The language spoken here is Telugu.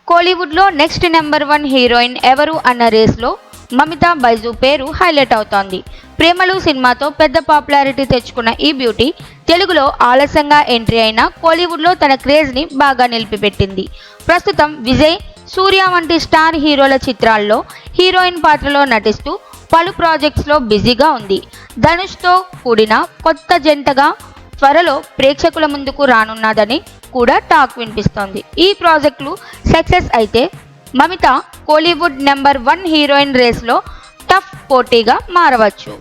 కోలీవుడ్లో నెక్స్ట్ నెంబర్ 1 హీరోయిన్ ఎవరు అన్న రేస్లో మమితా బైజు పేరు హైలైట్ అవుతోంది. ప్రేమలు సినిమాతో పెద్ద పాపులారిటీ తెచ్చుకున్న ఈ బ్యూటీ తెలుగులో ఆలస్యంగా ఎంట్రీ అయినా కోలీవుడ్లో తన క్రేజ్ని బాగా నిలిపిపెట్టింది. ప్రస్తుతం విజయ్, సూర్య వంటి స్టార్ హీరోల చిత్రాల్లో హీరోయిన్ పాత్రలో నటిస్తూ పలు ప్రాజెక్ట్స్లో బిజీగా ఉంది. ధనుష్తో కూడిన కొత్త జంటగా త్వరలో ప్రేక్షకుల ముందుకు రానున్నదని కూడా టాక్ వినిపిస్తోంది. ఈ ప్రాజెక్టులు సక్సెస్ అయితే మమిత కోలీవుడ్ నెంబర్ 1 హీరోయిన్ రేస్లో టఫ్ పోటీగా మారవచ్చు.